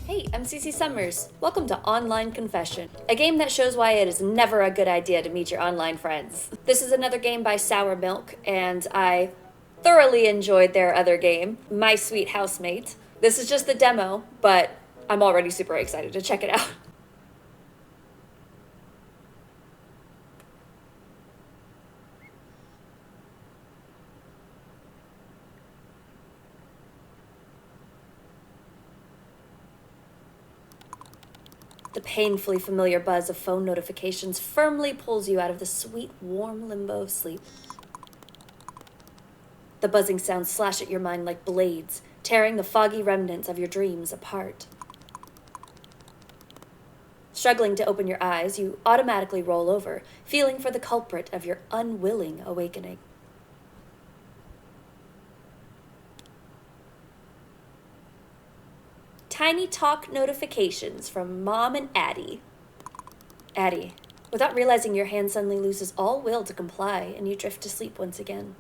Hey, I'm Cece Summers. Welcome to Online Confession, a game that shows why it is never a good idea to meet your online friends. This is another game by Sour Milk, and I thoroughly enjoyed their other game, My Sweet Housemate. This is just the demo, but I'm already super excited to check it out. The painfully familiar buzz of phone notifications firmly pulls you out of the sweet, warm limbo of sleep. The buzzing sounds slash at your mind like blades, tearing the foggy remnants of your dreams apart. Struggling to open your eyes, you automatically roll over, feeling for the culprit of your unwilling awakening. Tiny talk notifications from Mom and Addie. Addie, without realizing your hand suddenly loses all will to comply and you drift to sleep once again.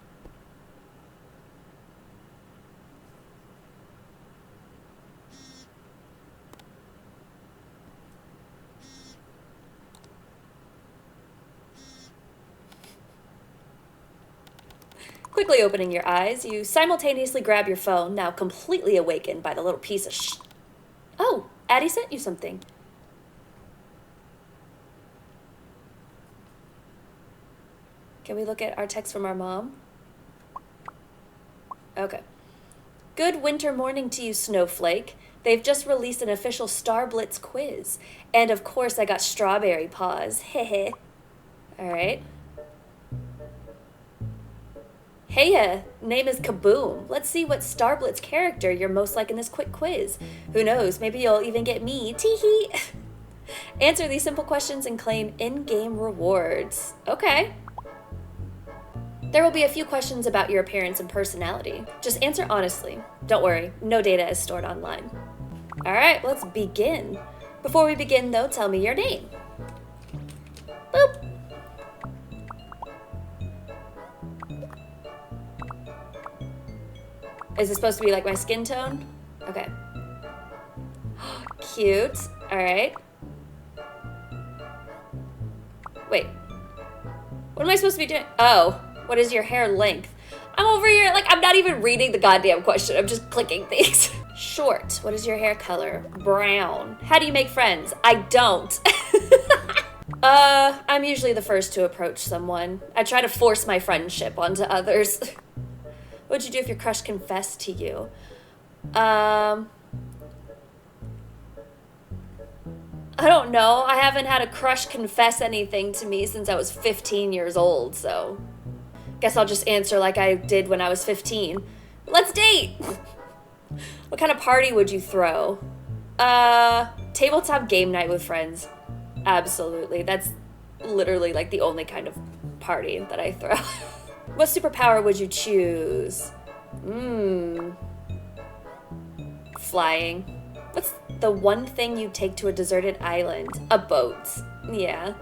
Quickly opening your eyes, you simultaneously grab your phone, now completely awakened by the little piece of Oh, Addie sent you something. Can we look at our text from our mom? Okay. Good winter morning to you, Snowflake. They've just released an official Star Blitz quiz. And of course I got strawberry paws. Heh. Alright. Heya, name is Kaboom. Let's see what Star Blitz character you're most like in this quick quiz. Who knows, maybe you'll even get me. Tee-hee. Answer these simple questions and claim in-game rewards. Okay. There will be a few questions about your appearance and personality. Just answer honestly. Don't worry, no data is stored online. Alright, let's begin. Before we begin though, tell me your name. Boop. Is it supposed to be like my skin tone? Okay. Cute. Alright. Wait. What am I supposed to be doing? Oh, what is your hair length? I'm over here, like, I'm not even reading the goddamn question. I'm just clicking things. Short. What is your hair color? Brown. How do you make friends? I don't. I'm usually the first to approach someone. I try to force my friendship onto others. What'd you do if your crush confessed to you? I don't know. I haven't had a crush confess anything to me since I was 15 years old, so guess I'll just answer like I did when I was 15. Let's date! What kind of party would you throw? Tabletop game night with friends. Absolutely. That's literally like the only kind of party that I throw. What superpower would you choose? Flying. What's the one thing you take to a deserted island? A boat. Yeah.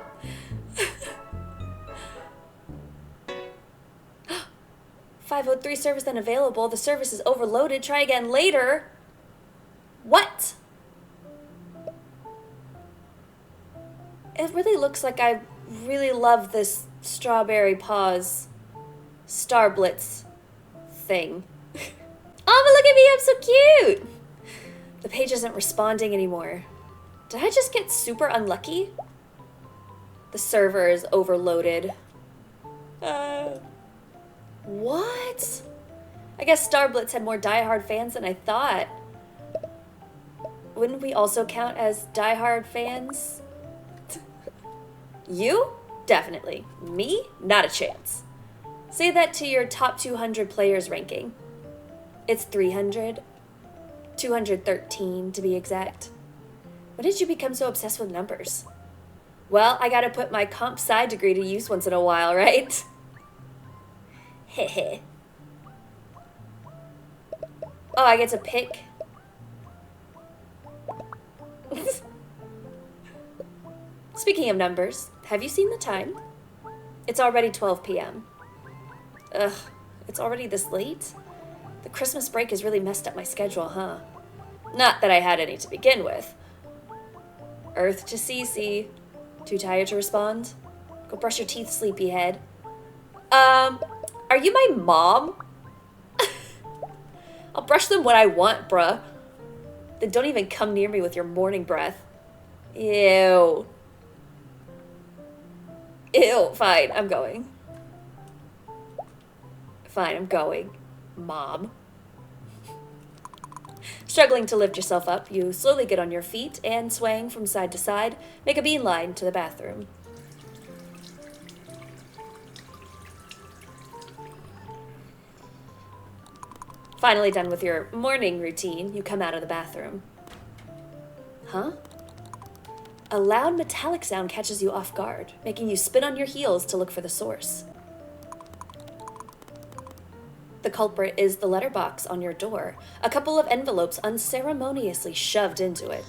503 service unavailable. The service is overloaded. Try again later. What? It really looks like I really love this strawberry paws Star Blitz thing. Oh, but look at me, I'm so cute! The page isn't responding anymore. Did I just get super unlucky? The server is overloaded. What? I guess Star Blitz had more diehard fans than I thought. Wouldn't we also count as diehard fans? You? Definitely. Me? Not a chance. Say that to your top 200 players ranking. It's 300. 213 to be exact. When did you become so obsessed with numbers? Well, I gotta put my comp sci degree to use once in a while, right? Heh. Oh, I get to pick. Speaking of numbers, have you seen the time? It's already 12 p.m. Ugh, it's already this late? The Christmas break has really messed up my schedule, huh? Not that I had any to begin with. Earth to Cece. Too tired to respond? Go brush your teeth, sleepyhead. Are you my mom? I'll brush them when I want, bruh. Then don't even come near me with your morning breath. Ew. Ew, fine, I'm going. Fine, I'm going. Mom. Struggling to lift yourself up, you slowly get on your feet and, swaying from side to side, make a beeline to the bathroom. Finally done with your morning routine, you come out of the bathroom. Huh? A loud metallic sound catches you off guard, making you spin on your heels to look for the source. The culprit is the letterbox on your door, a couple of envelopes unceremoniously shoved into it.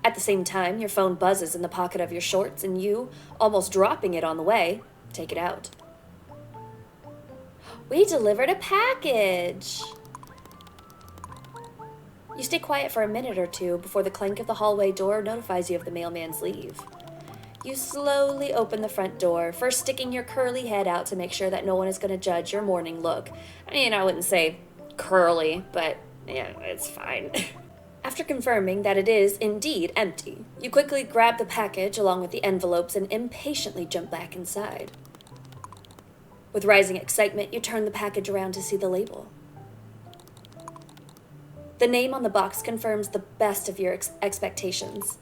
At the same time, your phone buzzes in the pocket of your shorts and you, almost dropping it on the way, take it out. We delivered a package! You stay quiet for a minute or two before the clank of the hallway door notifies you of the mailman's leave. You slowly open the front door, first sticking your curly head out to make sure that no one is going to judge your morning look. I mean, I wouldn't say curly, but yeah, it's fine. After confirming that it is indeed empty, you quickly grab the package along with the envelopes and impatiently jump back inside. With rising excitement, you turn the package around to see the label. The name on the box confirms the best of your expectations.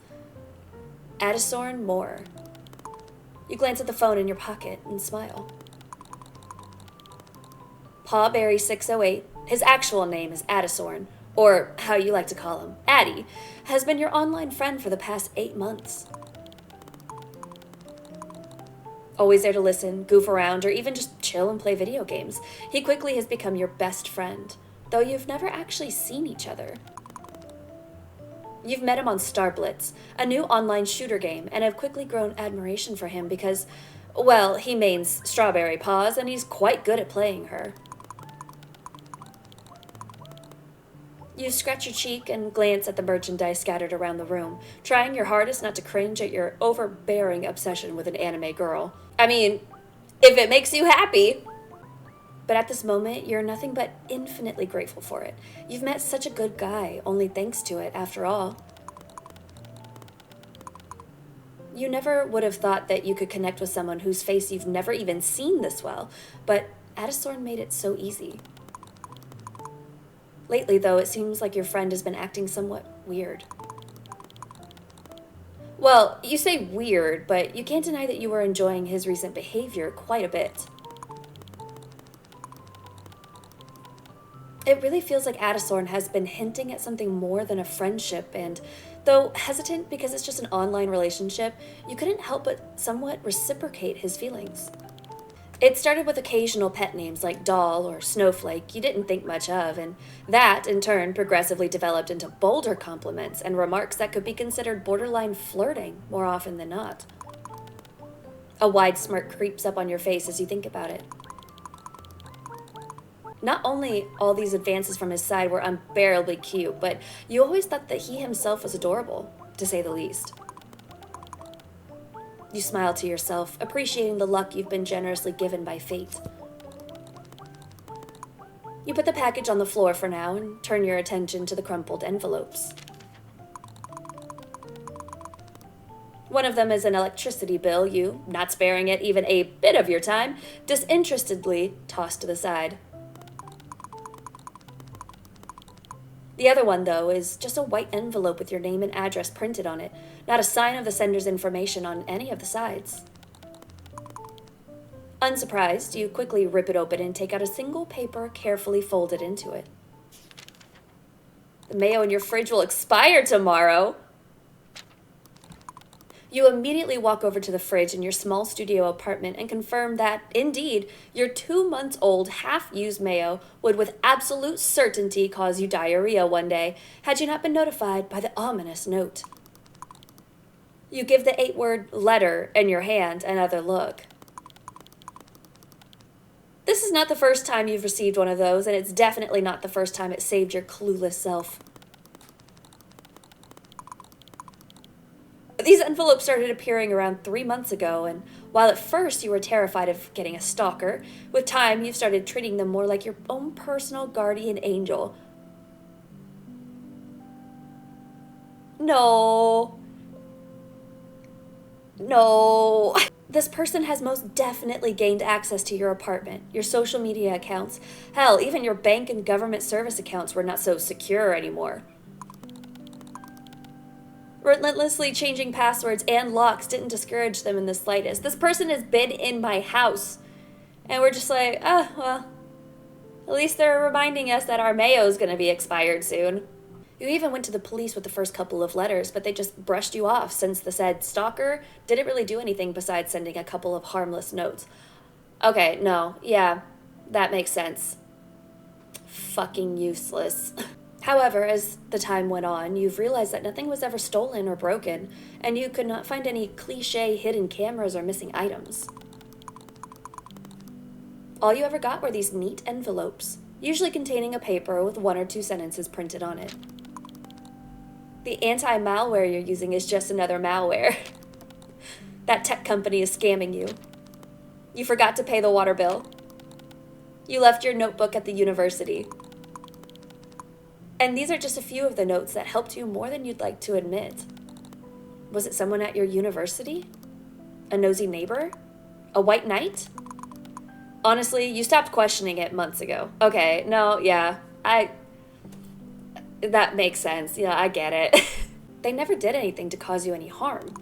Addison Moore. You glance at the phone in your pocket and smile. Pawberry 608, his actual name is Addison, or how you like to call him, Addie, has been your online friend for the past 8 months. Always there to listen, goof around, or even just chill and play video games, he quickly has become your best friend, though you've never actually seen each other. You've met him on Starblitz, a new online shooter game, and have quickly grown admiration for him because, well, he mains Strawberry Paws, and he's quite good at playing her. You scratch your cheek and glance at the merchandise scattered around the room, trying your hardest not to cringe at your overbearing obsession with an anime girl. I mean, if it makes you happy. But at this moment, you're nothing but infinitely grateful for it. You've met such a good guy, only thanks to it, after all. You never would have thought that you could connect with someone whose face you've never even seen this well, but Addison made it so easy. Lately, though, it seems like your friend has been acting somewhat weird. Well, you say weird, but you can't deny that you were enjoying his recent behavior quite a bit. It really feels like Addison has been hinting at something more than a friendship, and though hesitant because it's just an online relationship, you couldn't help but somewhat reciprocate his feelings. It started with occasional pet names like Doll or Snowflake you didn't think much of, and that, in turn, progressively developed into bolder compliments and remarks that could be considered borderline flirting more often than not. A wide smirk creeps up on your face as you think about it. Not only all these advances from his side were unbearably cute, but you always thought that he himself was adorable, to say the least. You smile to yourself, appreciating the luck you've been generously given by fate. You put the package on the floor for now and turn your attention to the crumpled envelopes. One of them is an electricity bill you, not sparing it even a bit of your time, disinterestedly toss to the side. The other one, though, is just a white envelope with your name and address printed on it, not a sign of the sender's information on any of the sides. Unsurprised, you quickly rip it open and take out a single paper carefully folded into it. The mayo in your fridge will expire tomorrow. You immediately walk over to the fridge in your small studio apartment and confirm that, indeed, your 2-month-old half-used mayo would with absolute certainty cause you diarrhea one day, had you not been notified by the ominous note. You give the 8-word letter in your hand another look. This is not the first time you've received one of those, and it's definitely not the first time it saved your clueless self. These envelopes started appearing around 3 months ago, and while at first you were terrified of getting a stalker, with time you've started treating them more like your own personal guardian angel. No. No. This person has most definitely gained access to your apartment, your social media accounts. Hell, even your bank and government service accounts were not so secure anymore. Relentlessly changing passwords and locks didn't discourage them in the slightest. This person has been in my house. And we're just like, well, at least they're reminding us that our mayo's gonna be expired soon. You even went to the police with the first couple of letters, but they just brushed you off since the said stalker didn't really do anything besides sending a couple of harmless notes. Okay, no, yeah, that makes sense. Fucking useless. However, as the time went on, you've realized that nothing was ever stolen or broken, and you could not find any cliché hidden cameras or missing items. All you ever got were these neat envelopes, usually containing a paper with 1 or 2 sentences printed on it. The anti-malware you're using is just another malware. That tech company is scamming you. You forgot to pay the water bill. You left your notebook at the university. And these are just a few of the notes that helped you more than you'd like to admit. Was it someone at your university? A nosy neighbor? A white knight? Honestly, you stopped questioning it months ago. Okay, no, yeah, that makes sense. Yeah, I get it. They never did anything to cause you any harm.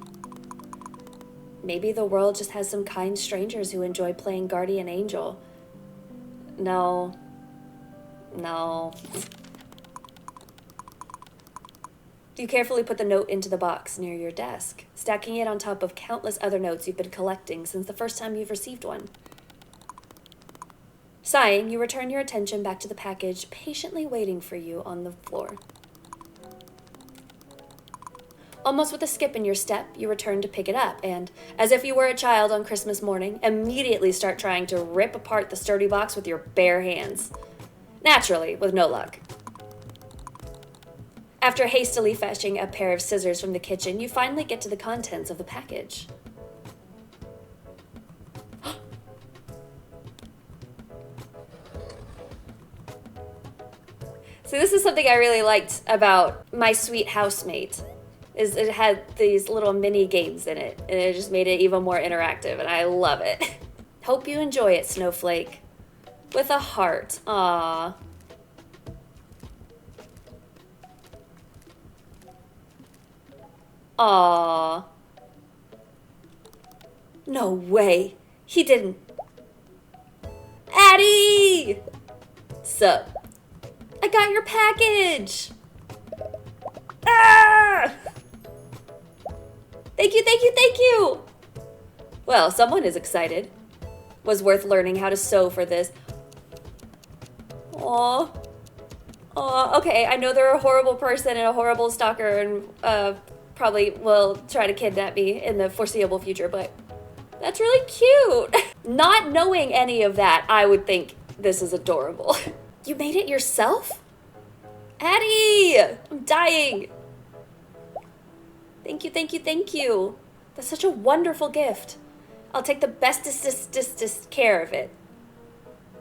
Maybe the world just has some kind strangers who enjoy playing guardian angel. No. You carefully put the note into the box near your desk, stacking it on top of countless other notes you've been collecting since the first time you've received one. Sighing, you return your attention back to the package, patiently waiting for you on the floor. Almost with a skip in your step, you return to pick it up, and, as if you were a child on Christmas morning, immediately start trying to rip apart the sturdy box with your bare hands. Naturally, with no luck. After hastily fetching a pair of scissors from the kitchen, you finally get to the contents of the package. So this is something I really liked about My Sweet Housemate, is it had these little mini games in it, and it just made it even more interactive, and I love it. Hope you enjoy it, Snowflake. With a heart. Aww. Aww. No way. He didn't. Addie! Sup? I got your package! Ah! Thank you! Well, someone is excited. Was worth learning how to sew for this. Aww. Okay, I know they're a horrible person and a horrible stalker and probably will try to kidnap me in the foreseeable future, but that's really cute. Not knowing any of that, I would think this is adorable. You made it yourself? Addie! I'm dying. Thank you. That's such a wonderful gift. I'll take the bestest care of it.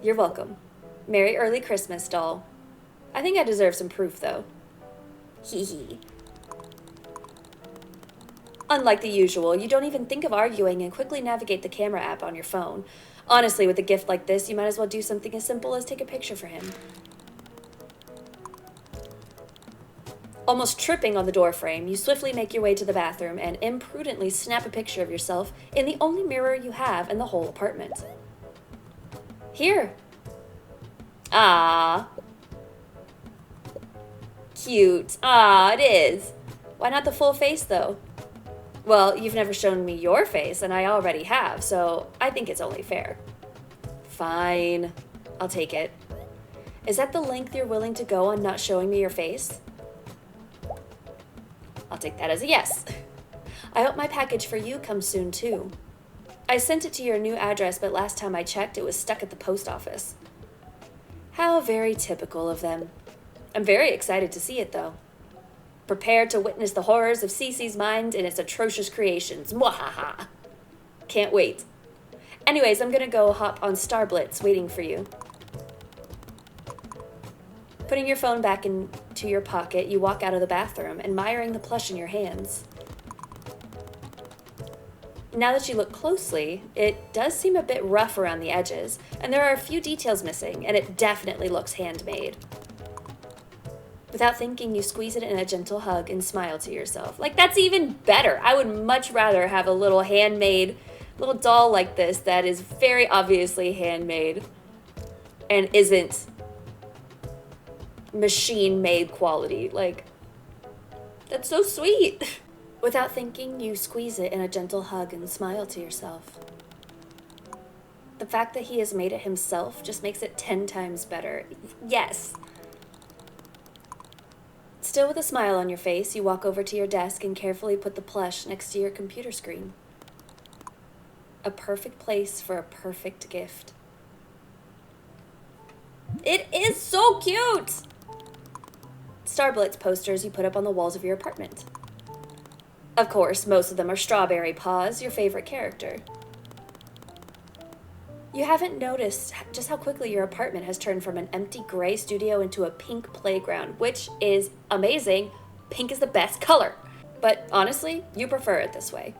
You're welcome. Merry early Christmas, doll. I think I deserve some proof, though. Hee hee. Unlike the usual, you don't even think of arguing and quickly navigate the camera app on your phone. Honestly, with a gift like this, you might as well do something as simple as take a picture for him. Almost tripping on the doorframe, you swiftly make your way to the bathroom and imprudently snap a picture of yourself in the only mirror you have in the whole apartment. Here. Ah. Cute. Ah, it is. Why not the full face, though? Well, you've never shown me your face, and I already have, so I think it's only fair. Fine. I'll take it. Is that the length you're willing to go on not showing me your face? I'll take that as a yes. I hope my package for you comes soon, too. I sent it to your new address, but last time I checked, it was stuck at the post office. How very typical of them. I'm very excited to see it, though. Prepare to witness the horrors of Cece's mind and its atrocious creations. Mwahaha. Can't wait. Anyways, I'm gonna go hop on Starblitz waiting for you. Putting your phone back into your pocket, you walk out of the bathroom, admiring the plush in your hands. Now that you look closely, it does seem a bit rough around the edges, and there are a few details missing, and it definitely looks handmade. Without thinking, you squeeze it in a gentle hug and smile to yourself. Like, that's even better. I would much rather have a little handmade little doll like this that is very obviously handmade and isn't machine-made quality. Like, that's so sweet. Without thinking, you squeeze it in a gentle hug and smile to yourself. The fact that he has made it himself just makes it 10 times better. Yes. Still with a smile on your face, you walk over to your desk and carefully put the plush next to your computer screen. A perfect place for a perfect gift. It is so cute! Starblitz posters you put up on the walls of your apartment. Of course, most of them are Strawberry Paws, your favorite character. You haven't noticed just how quickly your apartment has turned from an empty gray studio into a pink playground, which is amazing. Pink is the best color. But honestly, you prefer it this way.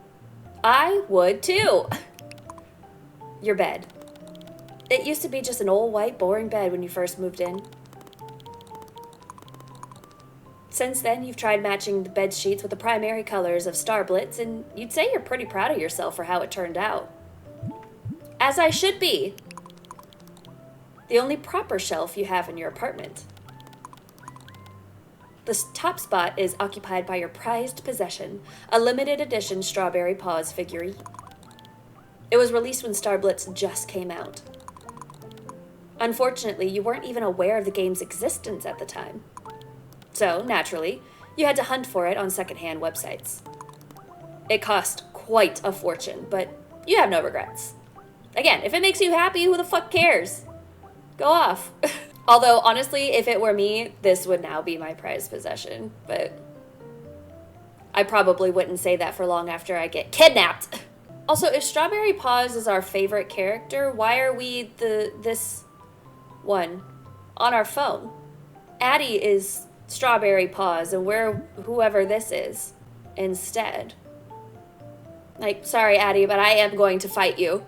I would too. Your bed. It used to be just an old white boring bed when you first moved in. Since then, you've tried matching the bed sheets with the primary colors of Starblitz, and you'd say you're pretty proud of yourself for how it turned out. As I should be. The only proper shelf you have in your apartment. The top spot is occupied by your prized possession, a limited edition Strawberry Paws figurine. It was released when Starblitz just came out. Unfortunately, you weren't even aware of the game's existence at the time. So, naturally, you had to hunt for it on secondhand websites. It cost quite a fortune, but you have no regrets. Again, if it makes you happy, who the fuck cares? Go off. Although, honestly, if it were me, this would now be my prized possession, but I probably wouldn't say that for long after I get kidnapped. Also, if Strawberry Paws is our favorite character, why are we this one on our phone? Addie is Strawberry Paws, and we're whoever this is instead. Like, sorry, Addie, but I am going to fight you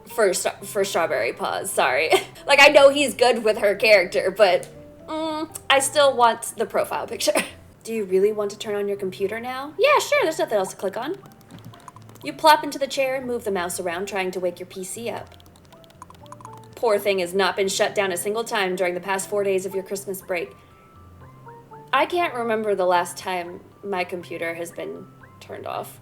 for Strawberry Paws. Sorry. Like, I know he's good with her character, but I still want the profile picture. Do you really want to turn on your computer now? Yeah, sure. There's nothing else to click on. You plop into the chair and move the mouse around, trying to wake your PC up. Poor thing has not been shut down a single time during the past 4 days of your Christmas break. I can't remember the last time my computer has been turned off.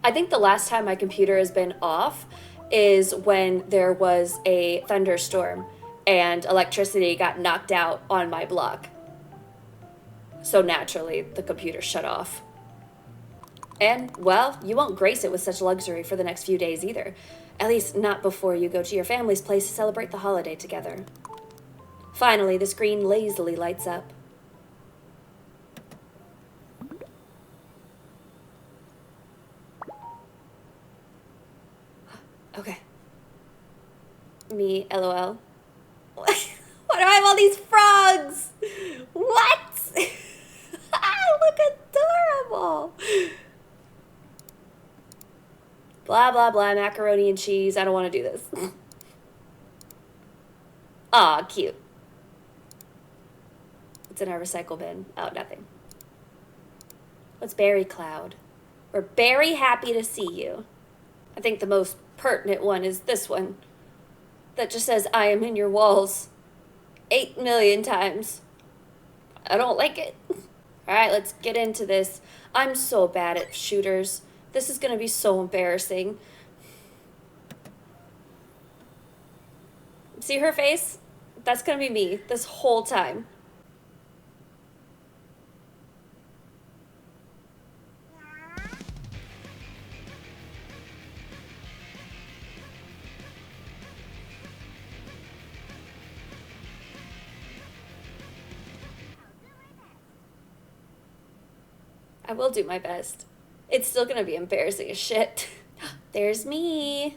I think the last time my computer has been off is when there was a thunderstorm and electricity got knocked out on my block. So naturally, the computer shut off. And, well, you won't grace it with such luxury for the next few days either. At least not before you go to your family's place to celebrate the holiday together. Finally, the screen lazily lights up. Okay. Me, LOL. Why do I have all these frogs? What? Look adorable. Blah, blah, blah, macaroni and cheese. I don't want to do this. Aw, cute. What's in our recycle bin? Oh, nothing. What's Berry Cloud? We're very happy to see you. I think the most pertinent one is this one. That just says, I am in your walls. 8 million times. I don't like it. Alright, let's get into this. I'm so bad at shooters. This is going to be so embarrassing. See her face? That's going to be me this whole time. I will do my best. It's still gonna be embarrassing as shit. There's me.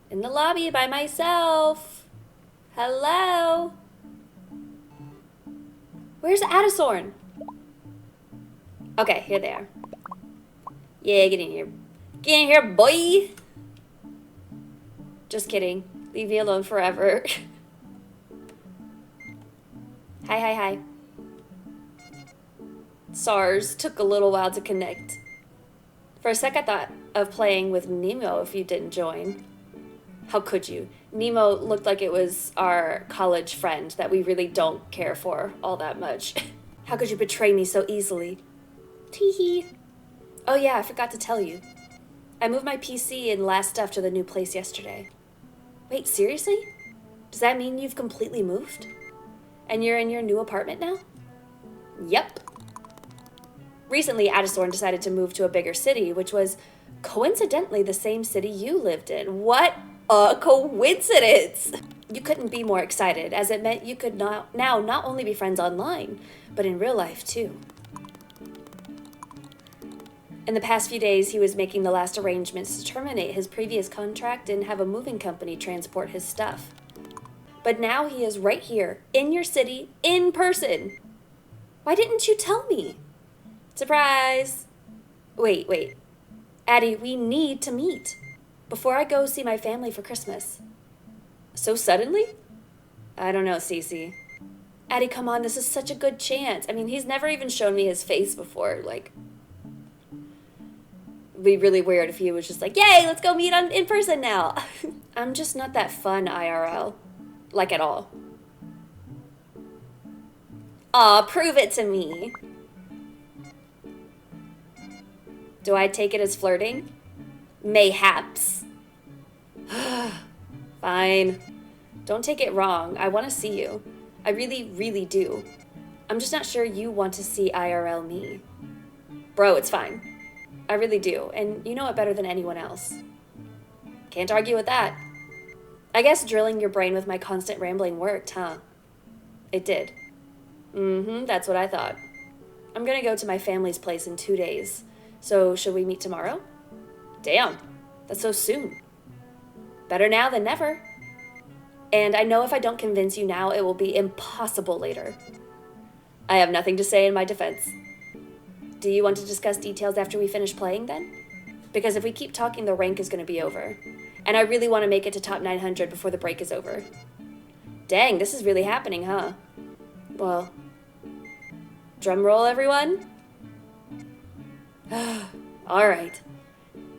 In the lobby by myself. Hello? Where's Adisorn? Okay, here they are. Yeah, get in here. Get in here, boy! Just kidding. Leave me alone forever. Hi. SARS took a little while to connect. For a sec I thought of playing with Nemo if you didn't join. How could you? Nemo looked like it was our college friend that we really don't care for all that much. How could you betray me so easily? Teehee. Oh yeah, I forgot to tell you. I moved my PC and last stuff to the new place yesterday. Wait, seriously? Does that mean you've completely moved? And you're in your new apartment now? Yep. Recently, Adisorn decided to move to a bigger city, which was coincidentally the same city you lived in. What a coincidence! You couldn't be more excited, as it meant you could now not only be friends online, but in real life too. In the past few days, he was making the last arrangements to terminate his previous contract and have a moving company transport his stuff. But now he is right here, in your city, in person. Why didn't you tell me? Surprise! Wait. Addie, we need to meet before I go see my family for Christmas. So suddenly? I don't know, Cece. Addie, come on, this is such a good chance. I mean, he's never even shown me his face before. Like, it'd be really weird if he was just like, yay, let's go meet in person now. I'm just not that fun IRL. Like, at all. Aw, prove it to me. Do I take it as flirting? Mayhaps. Fine. Don't take it wrong. I want to see you. I really, really do. I'm just not sure you want to see IRL me. Bro, it's fine. I really do, and you know it better than anyone else. Can't argue with that. I guess drilling your brain with my constant rambling worked, huh? It did. That's what I thought. I'm gonna go to my family's place in 2 days. So, should we meet tomorrow? Damn, that's so soon. Better now than never. And I know if I don't convince you now, it will be impossible later. I have nothing to say in my defense. Do you want to discuss details after we finish playing then? Because if we keep talking, the rank is going to be over. And I really want to make it to top 900 before the break is over. Dang, this is really happening, huh? Well, drum roll, everyone. All right.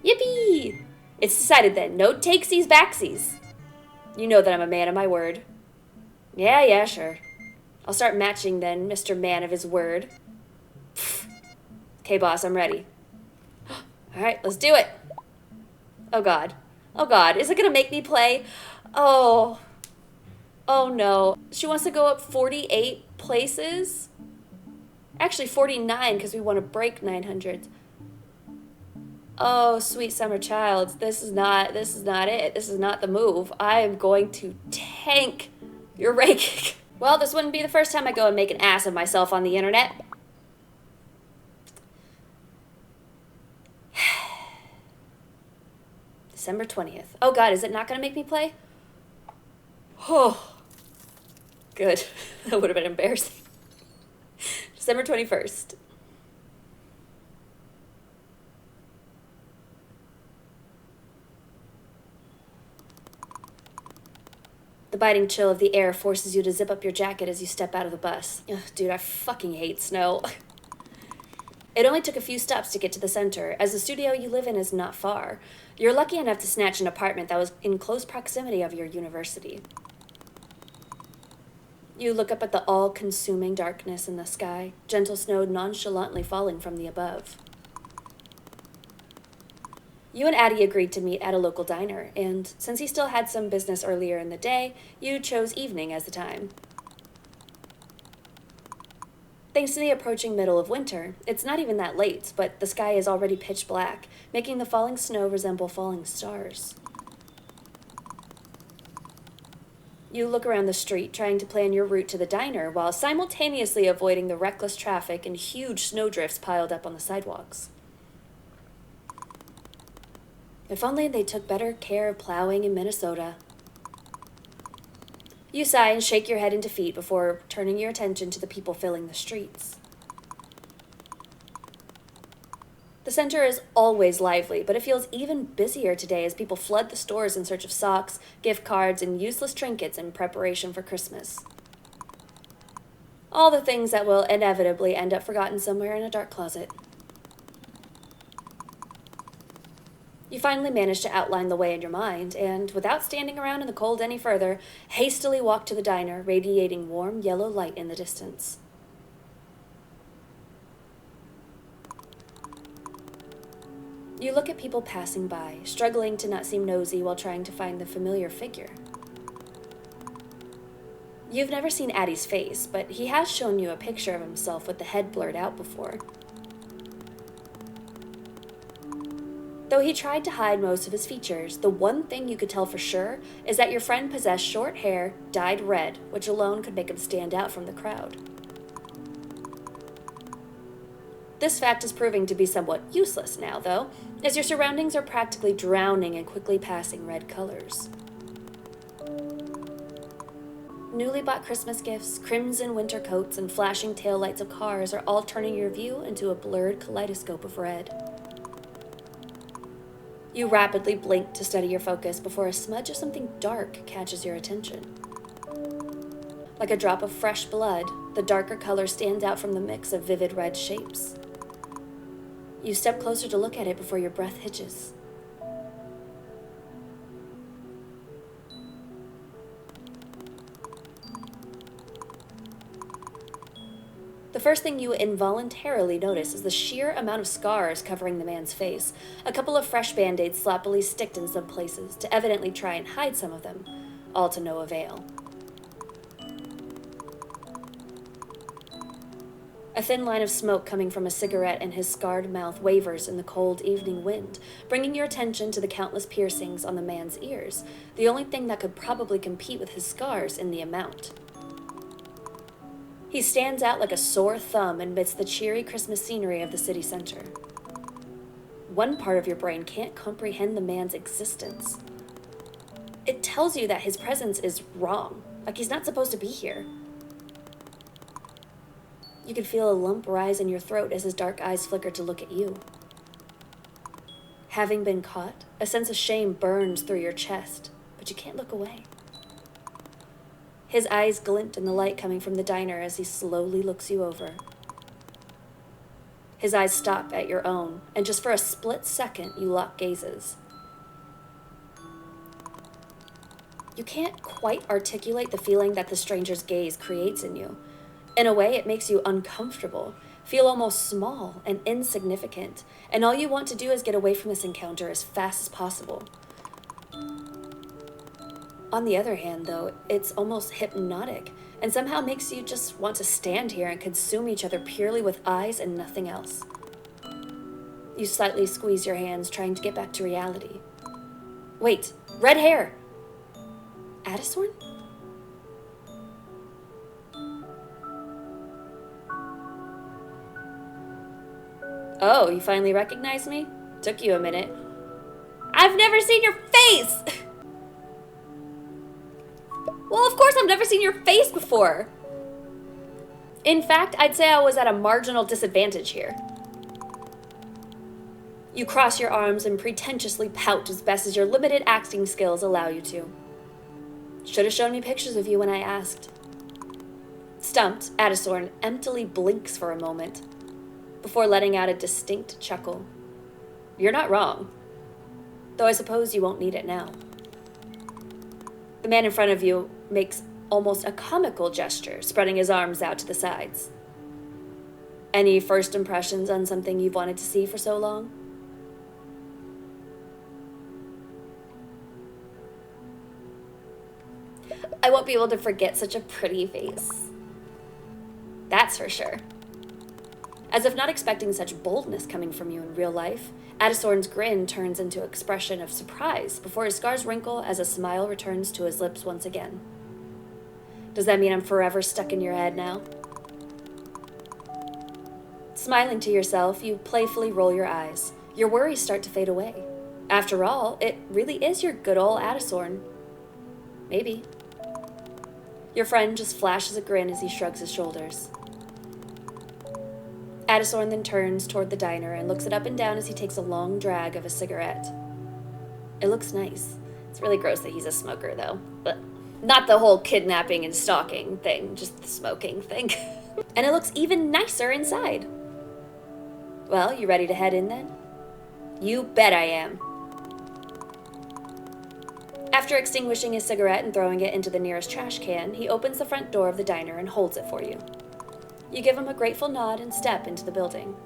Yippee! It's decided then. No takesies backsies. You know that I'm a man of my word. Yeah, sure. I'll start matching then, Mr. Man of his word. Okay, boss, I'm ready. All right, let's do it. Oh, God. Is it going to make me play? Oh no. She wants to go up 48 places? Actually, 49, because we want to break 900. Oh, sweet summer child. This is not it. This is not the move. I am going to tank your ranking. Well, this wouldn't be the first time I go and make an ass of myself on the internet. December 20th. Oh, God, is it not going to make me play? Oh, good. That would have been embarrassing. December 21st. The biting chill of the air forces you to zip up your jacket as you step out of the bus. Ugh, dude, I fucking hate snow. It only took a few stops to get to the center, as the studio you live in is not far. You're lucky enough to snatch an apartment that was in close proximity of your university. You look up at the all-consuming darkness in the sky, gentle snow nonchalantly falling from the above. You and Addie agreed to meet at a local diner, and since he still had some business earlier in the day, you chose evening as the time. Thanks to the approaching middle of winter, it's not even that late, but the sky is already pitch black, making the falling snow resemble falling stars. You look around the street, trying to plan your route to the diner, while simultaneously avoiding the reckless traffic and huge snowdrifts piled up on the sidewalks. If only they took better care of plowing in Minnesota. You sigh and shake your head in defeat before turning your attention to the people filling the streets. The center is always lively, but it feels even busier today as people flood the stores in search of socks, gift cards, and useless trinkets in preparation for Christmas. All the things that will inevitably end up forgotten somewhere in a dark closet. You finally manage to outline the way in your mind, and without standing around in the cold any further, hastily walk to the diner, radiating warm yellow light in the distance. You look at people passing by, struggling to not seem nosy while trying to find the familiar figure. You've never seen Addie's face, but he has shown you a picture of himself with the head blurred out before. Though he tried to hide most of his features, the one thing you could tell for sure is that your friend possessed short hair dyed red, which alone could make him stand out from the crowd. This fact is proving to be somewhat useless now, though, as your surroundings are practically drowning in quickly passing red colors. Newly bought Christmas gifts, crimson winter coats, and flashing taillights of cars are all turning your view into a blurred kaleidoscope of red. You rapidly blink to steady your focus before a smudge of something dark catches your attention. Like a drop of fresh blood, the darker color stands out from the mix of vivid red shapes. You step closer to look at it before your breath hitches. The first thing you involuntarily notice is the sheer amount of scars covering the man's face. A couple of fresh band-aids sloppily sticked in some places to evidently try and hide some of them, all to no avail. A thin line of smoke coming from a cigarette in his scarred mouth wavers in the cold evening wind, bringing your attention to the countless piercings on the man's ears, the only thing that could probably compete with his scars in the amount. He stands out like a sore thumb amidst the cheery Christmas scenery of the city center. One part of your brain can't comprehend the man's existence. It tells you that his presence is wrong, like he's not supposed to be here. You can feel a lump rise in your throat as his dark eyes flicker to look at you. Having been caught, a sense of shame burns through your chest, but you can't look away. His eyes glint in the light coming from the diner as he slowly looks you over. His eyes stop at your own, and just for a split second, you lock gazes. You can't quite articulate the feeling that the stranger's gaze creates in you. In a way, it makes you uncomfortable, feel almost small and insignificant, and all you want to do is get away from this encounter as fast as possible. On the other hand, though, it's almost hypnotic, and somehow makes you just want to stand here and consume each other purely with eyes and nothing else. You slightly squeeze your hands, trying to get back to reality. Wait, red hair! Addison? Oh, you finally recognize me? Took you a minute. I've never seen your face! Well, of course I've never seen your face before. In fact, I'd say I was at a marginal disadvantage here. You cross your arms and pretentiously pout as best as your limited acting skills allow you to. Should have shown me pictures of you when I asked. Stumped, Addison emptily blinks for a moment, before letting out a distinct chuckle. You're not wrong, though I suppose you won't need it now. The man in front of you makes almost a comical gesture, spreading his arms out to the sides. Any first impressions on something you've wanted to see for so long? I won't be able to forget such a pretty face. That's for sure. As if not expecting such boldness coming from you in real life, Addison's grin turns into an expression of surprise before his scars wrinkle as a smile returns to his lips once again. Does that mean I'm forever stuck in your head now? Smiling to yourself, you playfully roll your eyes. Your worries start to fade away. After all, it really is your good old Adisorn. Maybe. Your friend just flashes a grin as he shrugs his shoulders. Adisorn then turns toward the diner and looks it up and down as he takes a long drag of a cigarette. It looks nice. It's really gross that he's a smoker, though. But not the whole kidnapping and stalking thing, just the smoking thing. And it looks even nicer inside. Well, you ready to head in then? You bet I am. After extinguishing his cigarette and throwing it into the nearest trash can, he opens the front door of the diner and holds it for you. You give him a grateful nod and step into the building.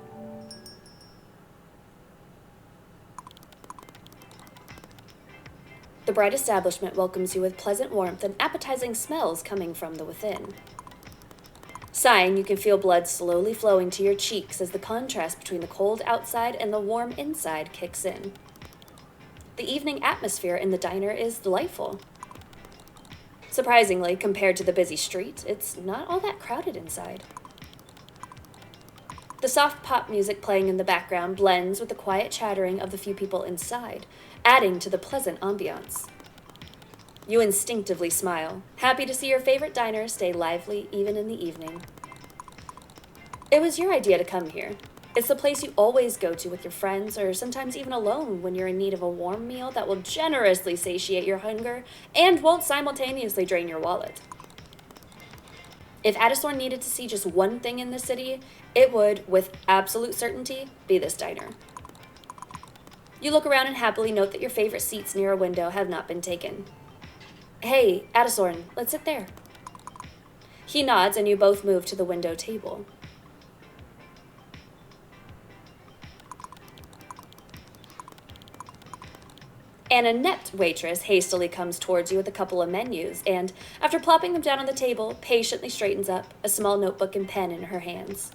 The bright establishment welcomes you with pleasant warmth and appetizing smells coming from the within. Sighing, you can feel blood slowly flowing to your cheeks as the contrast between the cold outside and the warm inside kicks in. The evening atmosphere in the diner is delightful. Surprisingly, compared to the busy street, it's not all that crowded inside. The soft pop music playing in the background blends with the quiet chattering of the few people inside, adding to the pleasant ambiance. You instinctively smile, happy to see your favorite diner stay lively even in the evening. It was your idea to come here. It's the place you always go to with your friends, or sometimes even alone when you're in need of a warm meal that will generously satiate your hunger and won't simultaneously drain your wallet. If Adisorn needed to see just one thing in the city, it would, with absolute certainty, be this diner. You look around and happily note that your favorite seats near a window have not been taken. Hey, Adisorn, let's sit there. He nods and you both move to the window table. An inept waitress hastily comes towards you with a couple of menus and, after plopping them down on the table, patiently straightens up, a small notebook and pen in her hands.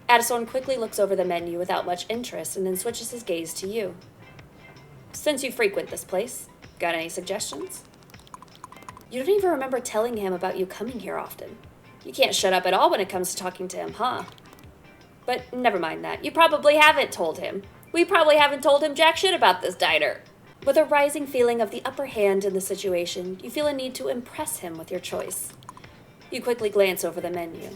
Adisorn quickly looks over the menu without much interest and then switches his gaze to you. Since you frequent this place, got any suggestions? You don't even remember telling him about you coming here often. You can't shut up at all when it comes to talking to him, huh? But never mind that. You probably haven't told him. We probably haven't told him jack shit about this diner. With a rising feeling of the upper hand in the situation, you feel a need to impress him with your choice. You quickly glance over the menu.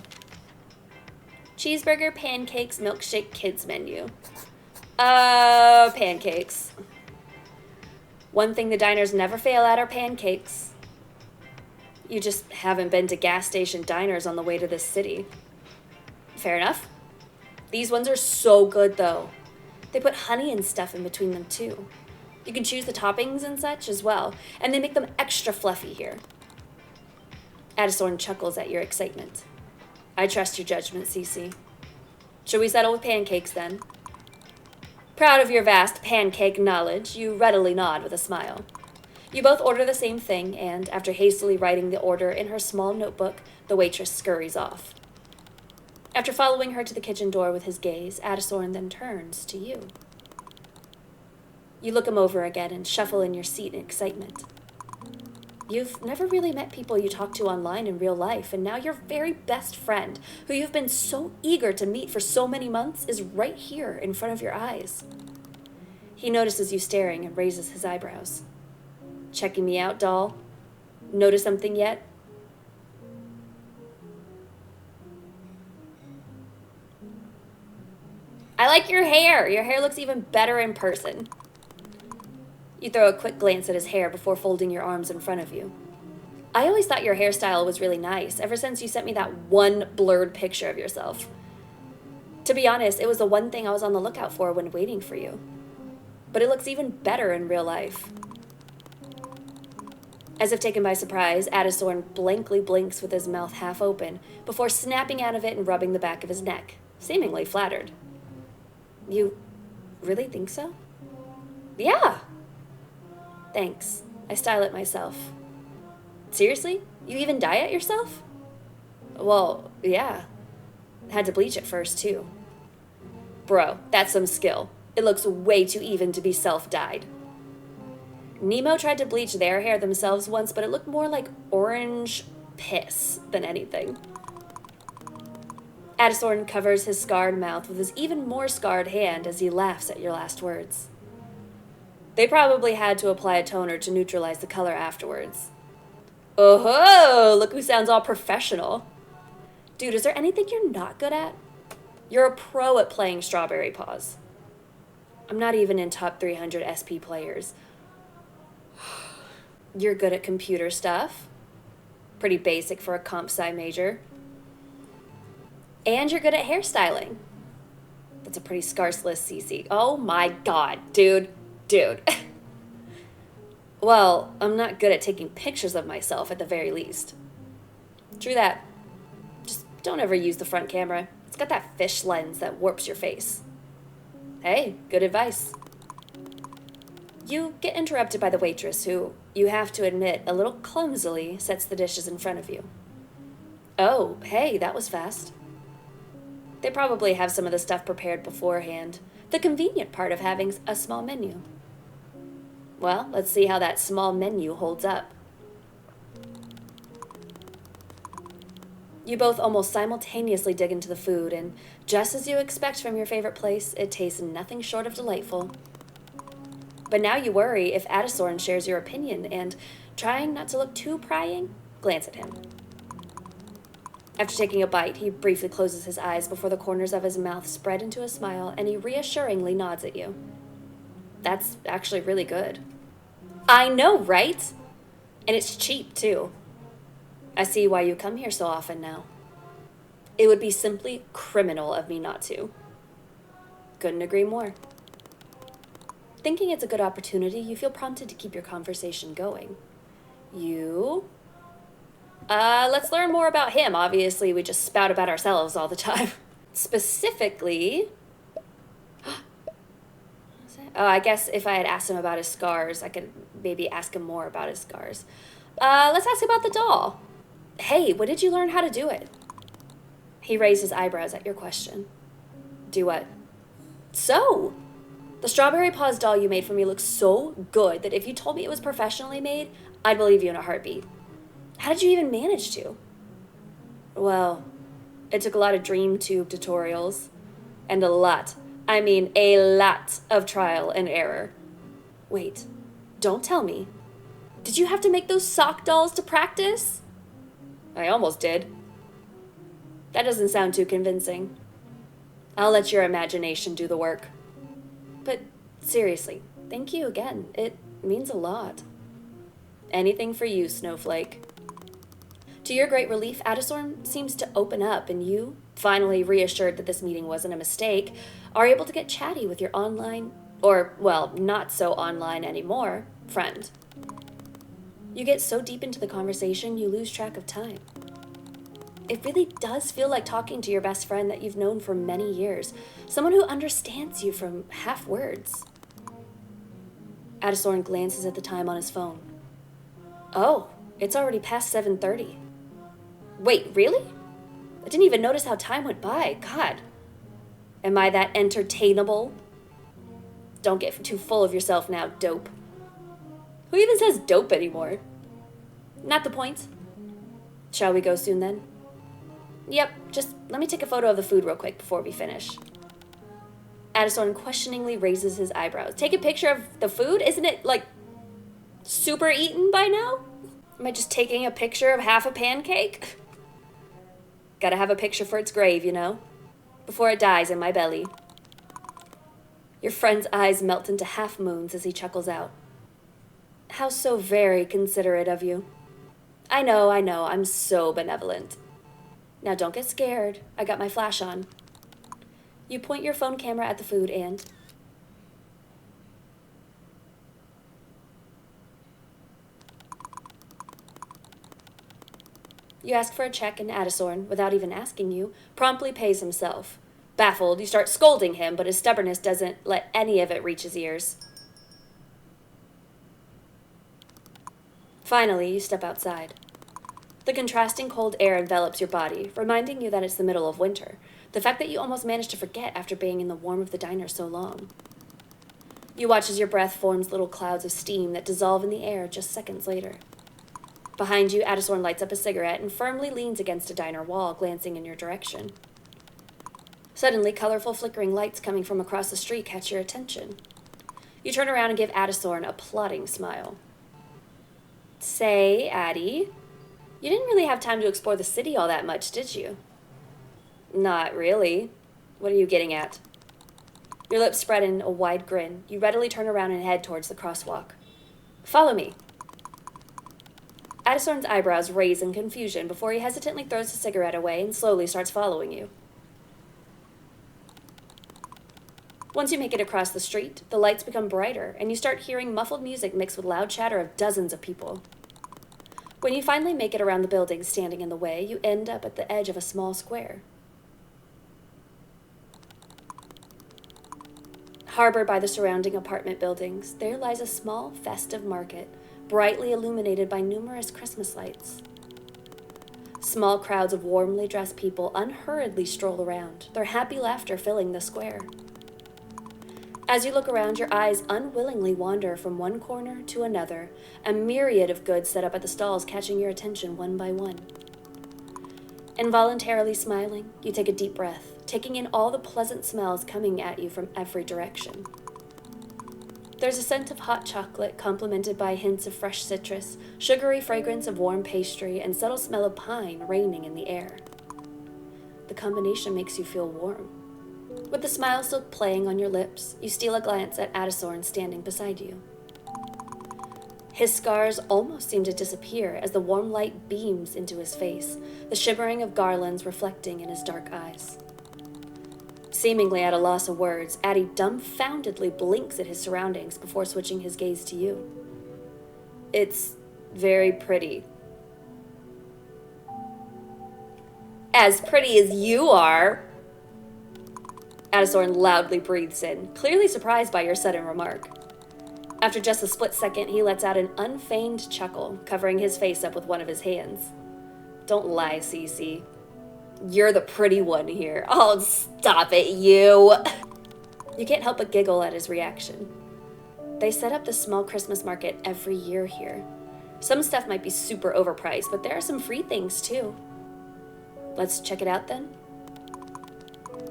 Cheeseburger, pancakes, milkshake, kids menu. Pancakes. One thing the diners never fail at are pancakes. You just haven't been to gas station diners on the way to this city. Fair enough. These ones are so good, though. They put honey and stuff in between them, too. You can choose the toppings and such as well, and they make them extra fluffy here. Adisorn chuckles at your excitement. I trust your judgment, Cece. Should we settle with pancakes, then? Proud of your vast pancake knowledge, you readily nod with a smile. You both order the same thing, and after hastily writing the order in her small notebook, the waitress scurries off. After following her to the kitchen door with his gaze, Adisorn then turns to you. You look him over again and shuffle in your seat in excitement. You've never really met people you talk to online in real life, and now your very best friend, who you've been so eager to meet for so many months, is right here in front of your eyes. He notices you staring and raises his eyebrows. Checking me out, doll? Notice something yet? I like your hair. Your hair looks even better in person. You throw a quick glance at his hair before folding your arms in front of you. I always thought your hairstyle was really nice, ever since you sent me that one blurred picture of yourself. To be honest, it was the one thing I was on the lookout for when waiting for you. But it looks even better in real life. As if taken by surprise, Adisorn blankly blinks with his mouth half open, before snapping out of it and rubbing the back of his neck, seemingly flattered. You really think so? Yeah. Thanks. I style it myself. Seriously? You even dye it yourself? Well, yeah. Had to bleach it first, too. Bro, that's some skill. It looks way too even to be self-dyed. Nemo tried to bleach their hair themselves once, but it looked more like orange piss than anything. Addison covers his scarred mouth with his even more scarred hand as he laughs at your last words. They probably had to apply a toner to neutralize the color afterwards. Oh-ho! Look who sounds all professional. Dude, is there anything you're not good at? You're a pro at playing Strawberry Paws. I'm not even in top 300 SP players. You're good at computer stuff. Pretty basic for a comp sci major. And you're good at hairstyling. That's a pretty scarce list, Cece. Oh my god, dude. Well, I'm not good at taking pictures of myself at the very least. True that. Just don't ever use the front camera. It's got that fish lens that warps your face. Hey, good advice. You get interrupted by the waitress who, you have to admit, a little clumsily sets the dishes in front of you. Oh, hey, that was fast. They probably have some of the stuff prepared beforehand. The convenient part of having a small menu. Well, let's see how that small menu holds up. You both almost simultaneously dig into the food, and just as you expect from your favorite place, it tastes nothing short of delightful. But now you worry if Addison shares your opinion and, trying not to look too prying, glance at him. After taking a bite, he briefly closes his eyes before the corners of his mouth spread into a smile, and he reassuringly nods at you. That's actually really good. I know, right? And it's cheap, too. I see why you come here so often now. It would be simply criminal of me not to. Couldn't agree more. Thinking it's a good opportunity, you feel prompted to keep your conversation going. Let's learn more about him. Obviously, we just spout about ourselves all the time. Specifically... Oh, I guess if I had asked him about his scars, I could maybe ask him more about his scars. Let's ask about the doll. Hey, when did you learn how to do it? He raised his eyebrows at your question. Do what? So, the Strawberry Paws doll you made for me looks so good that if you told me it was professionally made, I'd believe you in a heartbeat. How did you even manage to? Well, it took a lot of dream tube tutorials and a lot of trial and error. Wait, don't tell me. Did you have to make those sock dolls to practice? I almost did. That doesn't sound too convincing. I'll let your imagination do the work. But seriously, thank you again. It means a lot. Anything for you, Snowflake. To your great relief, Addison seems to open up, and you, finally reassured that this meeting wasn't a mistake, are able to get chatty with your online, or, well, not so online anymore, friend. You get so deep into the conversation, you lose track of time. It really does feel like talking to your best friend that you've known for many years, someone who understands you from half words. Addison glances at the time on his phone. Oh, it's already past 7:30. Wait, really? I didn't even notice how time went by. God. Am I that entertainable? Don't get too full of yourself now, dope. Who even says dope anymore? Not the point. Shall we go soon then? Yep, just let me take a photo of the food real quick before we finish. Addison questioningly raises his eyebrows. Take a picture of the food? Isn't it, like, super eaten by now? Am I just taking a picture of half a pancake? Gotta have a picture for its grave, you know? Before it dies in my belly. Your friend's eyes melt into half moons as he chuckles out. How so very considerate of you. I know, I'm so benevolent. Now don't get scared. I got my flash on. You point your phone camera at the food and... You ask for a check, and Addison, without even asking you, promptly pays himself. Baffled, you start scolding him, but his stubbornness doesn't let any of it reach his ears. Finally, you step outside. The contrasting cold air envelops your body, reminding you that it's the middle of winter, the fact that you almost managed to forget after being in the warmth of the diner so long. You watch as your breath forms little clouds of steam that dissolve in the air just seconds later. Behind you, Addison lights up a cigarette and firmly leans against a diner wall, glancing in your direction. Suddenly, colorful flickering lights coming from across the street catch your attention. You turn around and give Addison a plotting smile. Say, Addie, you didn't really have time to explore the city all that much, did you? Not really. What are you getting at? Your lips spread in a wide grin. You readily turn around and head towards the crosswalk. Follow me. Addison's eyebrows raise in confusion before he hesitantly throws the cigarette away and slowly starts following you. Once you make it across the street, the lights become brighter, and you start hearing muffled music mixed with loud chatter of dozens of people. When you finally make it around the buildings standing in the way, you end up at the edge of a small square. Harbored by the surrounding apartment buildings, there lies a small, festive market, brightly illuminated by numerous Christmas lights. Small crowds of warmly dressed people unhurriedly stroll around, their happy laughter filling the square. As you look around, your eyes unwillingly wander from one corner to another, a myriad of goods set up at the stalls catching your attention one by one. Involuntarily smiling, you take a deep breath, taking in all the pleasant smells coming at you from every direction. There's a scent of hot chocolate complemented by hints of fresh citrus, sugary fragrance of warm pastry, and subtle smell of pine reigning in the air. The combination makes you feel warm. With the smile still playing on your lips, you steal a glance at Addison standing beside you. His scars almost seem to disappear as the warm light beams into his face, the shimmering of garlands reflecting in his dark eyes. Seemingly at a loss of words, Addie dumbfoundedly blinks at his surroundings before switching his gaze to you. It's very pretty. As pretty as you are. Addison loudly breathes in, clearly surprised by your sudden remark. After just a split second, he lets out an unfeigned chuckle, covering his face up with one of his hands. Don't lie, Cece. You're the pretty one here. Oh, stop it, you. You can't help but giggle at his reaction. They set up this small Christmas market every year here. Some stuff might be super overpriced, but there are some free things too. Let's check it out then?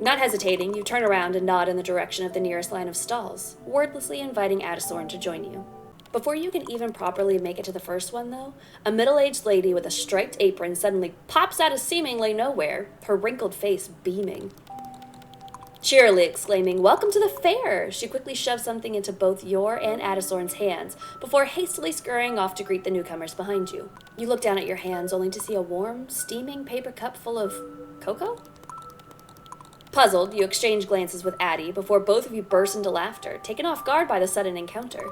Not hesitating, you turn around and nod in the direction of the nearest line of stalls, wordlessly inviting Addison to join you. Before you can even properly make it to the first one, though, a middle-aged lady with a striped apron suddenly pops out of seemingly nowhere, her wrinkled face beaming. Cheerily exclaiming, "Welcome to the fair!" She quickly shoves something into both your and Addison's hands before hastily scurrying off to greet the newcomers behind you. You look down at your hands only to see a warm, steaming paper cup full of cocoa? Puzzled, you exchange glances with Addie before both of you burst into laughter, taken off guard by the sudden encounter.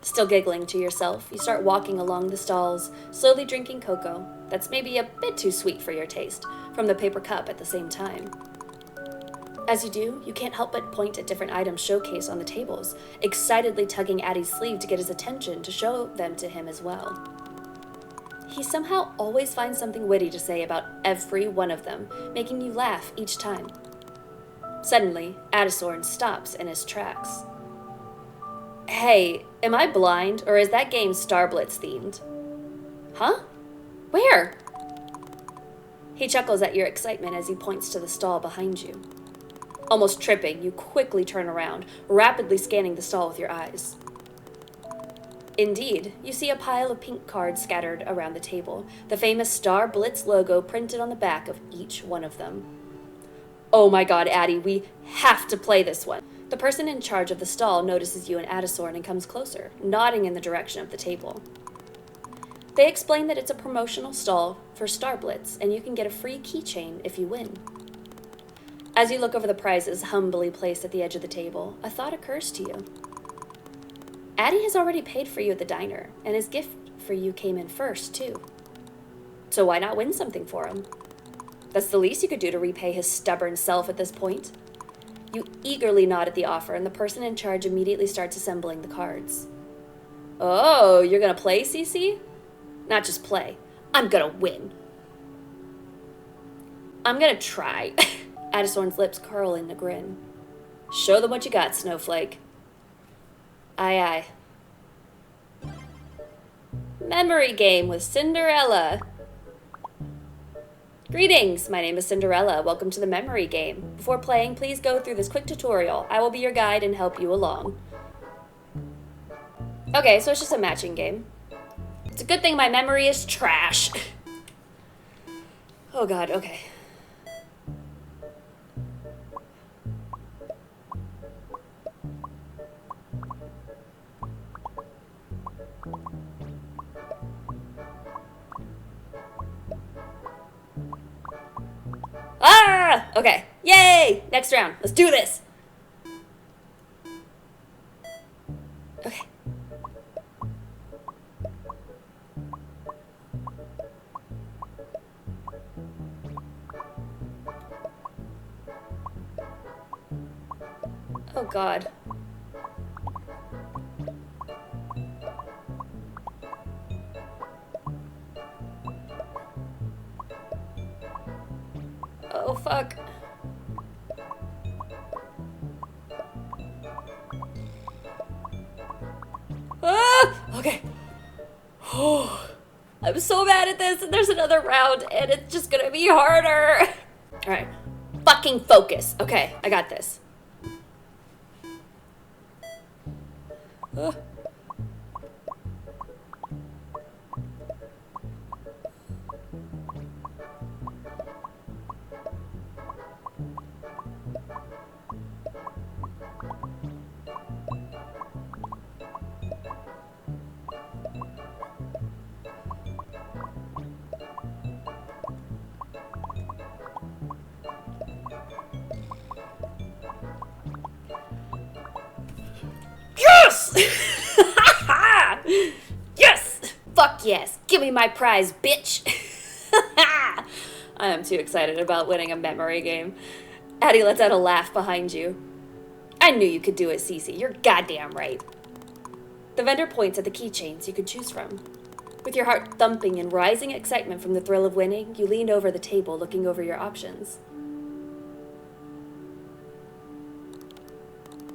Still giggling to yourself, you start walking along the stalls, slowly drinking cocoa, that's maybe a bit too sweet for your taste, from the paper cup at the same time. As you do, you can't help but point at different items showcased on the tables, excitedly tugging Addie's sleeve to get his attention to show them to him as well. He somehow always finds something witty to say about every one of them, making you laugh each time. Suddenly, Addison stops in his tracks. Hey, am I blind, or is that game Star Blitz themed? Huh? Where? He chuckles at your excitement as he points to the stall behind you. Almost tripping, you quickly turn around, rapidly scanning the stall with your eyes. Indeed, you see a pile of pink cards scattered around the table, the famous Star Blitz logo printed on the back of each one of them. Oh my god, Addie, we have to play this one. The person in charge of the stall notices you and Addison and comes closer, nodding in the direction of the table. They explain that it's a promotional stall for Star Blitz, and you can get a free keychain if you win. As you look over the prizes humbly placed at the edge of the table, a thought occurs to you. Addie has already paid for you at the diner, and his gift for you came in first, too. So why not win something for him? That's the least you could do to repay his stubborn self at this point. You eagerly nod at the offer, and the person in charge immediately starts assembling the cards. Oh, you're gonna play, Cece? Not just play. I'm gonna win. I'm gonna try. Addison's lips curl in a grin. Show them what you got, Snowflake. Aye, aye. Memory game with Cinderella. Greetings, my name is Cinderella. Welcome to the memory game. Before playing, please go through this quick tutorial. I will be your guide and help you along. Okay, so it's just a matching game. It's a good thing my memory is trash. Oh god, okay. Ah! Okay. Yay! Next round. Let's do this. Okay. Oh god. Oh fuck. Ah! Okay. Oh, I'm so bad at this, and there's another round, and it's just gonna be harder. Alright. Fucking focus. Okay, I got this. Yes! Yes! Fuck yes. Give me my prize, bitch. I am too excited about winning a memory game. Addie lets out a laugh behind you. I knew you could do it, Cece. You're goddamn right. The vendor points at the keychains you could choose from. With your heart thumping in rising excitement from the thrill of winning, you lean over the table looking over your options.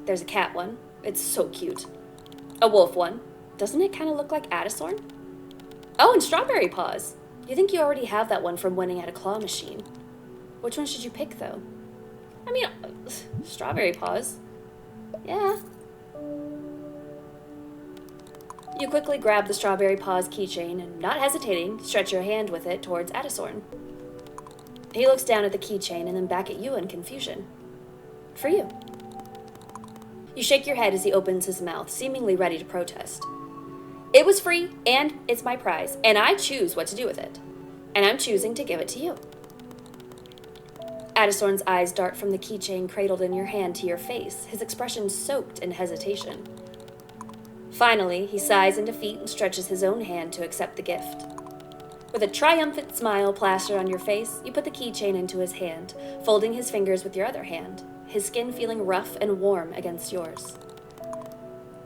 There's a cat one. It's so cute. A wolf one. Doesn't it kind of look like Addisorn? Oh, and strawberry paws. You think you already have that one from winning at a claw machine. Which one should you pick, though? I mean, strawberry paws. Yeah. You quickly grab the strawberry paws keychain and, not hesitating, stretch your hand with it towards Addisorn. He looks down at the keychain and then back at you in confusion. For you. You shake your head as he opens his mouth, seemingly ready to protest. It was free, and it's my prize, and I choose what to do with it. And I'm choosing to give it to you. Addisorn's eyes dart from the keychain cradled in your hand to your face, his expression soaked in hesitation. Finally, he sighs in defeat and stretches his own hand to accept the gift. With a triumphant smile plastered on your face, you put the keychain into his hand, folding his fingers with your other hand, his skin feeling rough and warm against yours.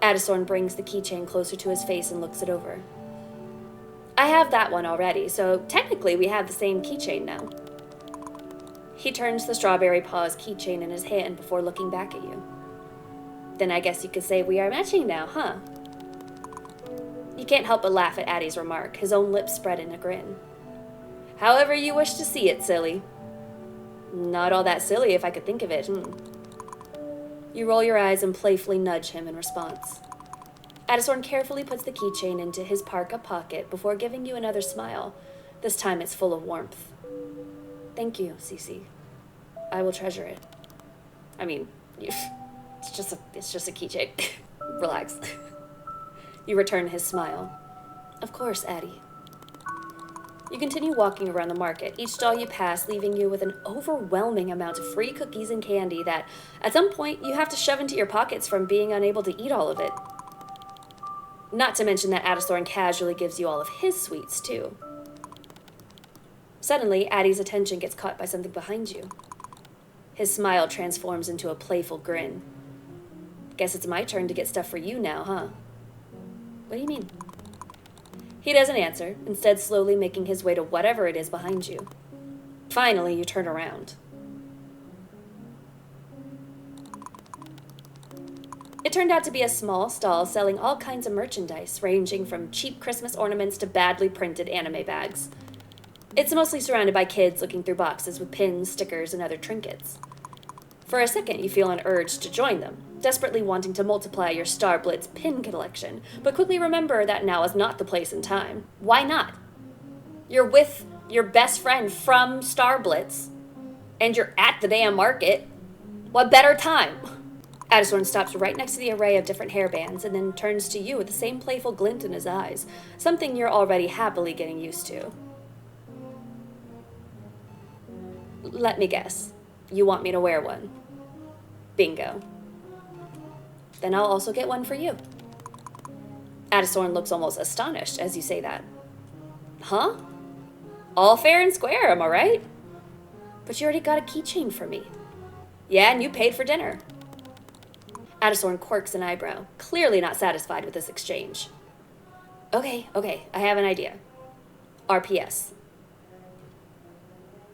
Addisorn brings the keychain closer to his face and looks it over. I have that one already, so technically we have the same keychain now. He turns the strawberry paws keychain in his hand before looking back at you. Then I guess you could say we are matching now, huh? You can't help but laugh at Addie's remark, his own lips spread in a grin. However you wish to see it, silly. Not all that silly if I could think of it, You roll your eyes and playfully nudge him in response. Addisorn carefully puts the keychain into his parka pocket before giving you another smile. This time it's full of warmth. Thank you, Cece. I will treasure it. I mean, it's just a keychain. Relax. You return his smile. Of course, Addie. You continue walking around the market, each stall you pass leaving you with an overwhelming amount of free cookies and candy that, at some point, you have to shove into your pockets from being unable to eat all of it. Not to mention that Addisorn casually gives you all of his sweets, too. Suddenly, Addie's attention gets caught by something behind you. His smile transforms into a playful grin. Guess it's my turn to get stuff for you now, huh? What do you mean? He doesn't answer, instead slowly making his way to whatever it is behind you. Finally, you turn around. It turned out to be a small stall selling all kinds of merchandise, ranging from cheap Christmas ornaments to badly printed anime bags. It's mostly surrounded by kids looking through boxes with pins, stickers, and other trinkets. For a second, you feel an urge to join them, desperately wanting to multiply your Star Blitz pin collection, but quickly remember that now is not the place and time. Why not? You're with your best friend from Star Blitz, and you're at the damn market. What better time? Addison stops right next to the array of different hairbands and then turns to you with the same playful glint in his eyes, something you're already happily getting used to. Let me guess. You want me to wear one? Bingo. Then I'll also get one for you. Addison looks almost astonished as you say that. Huh? All fair and square, am I right? But you already got a keychain for me. Yeah, and you paid for dinner. Addison quirks an eyebrow, clearly not satisfied with this exchange. Okay, I have an idea. RPS.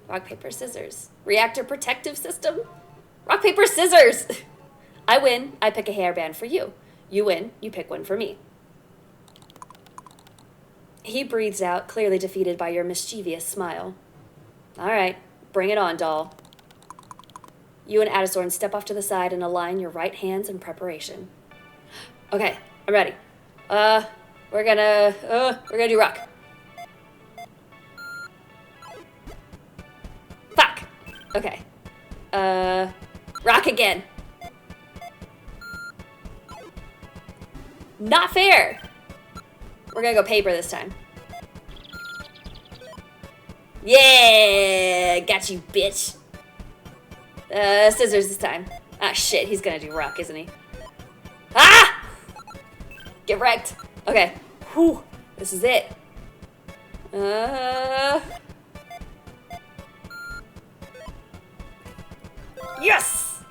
Rock, paper, scissors. Reactor protective system? Rock, paper, scissors! I win, I pick a hairband for you. You win, you pick one for me. He breathes out, clearly defeated by your mischievous smile. All right, bring it on, doll. You and Addison step off to the side and align your right hands in preparation. Okay, I'm ready. We're gonna do rock. Fuck. Okay. Rock again. Not fair. We're gonna go paper this time. Yeah, got you, bitch. Scissors this time. Ah, shit, he's gonna do rock, isn't he? Ah! Get wrecked. Okay. Whew. This is it. Yes!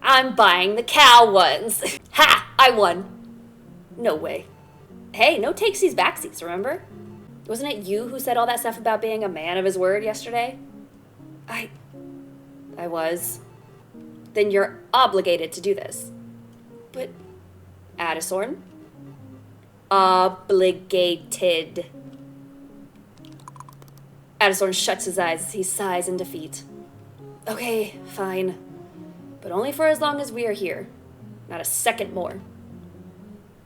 I'm buying the cow ones. Ha! I won. No way. Hey, no takesies backsies, remember? Wasn't it you who said all that stuff about being a man of his word yesterday? I was. Then you're obligated to do this. But, Addison? Obligated. Addison shuts his eyes as he sighs in defeat. Okay, fine. But only for as long as we are here. Not a second more.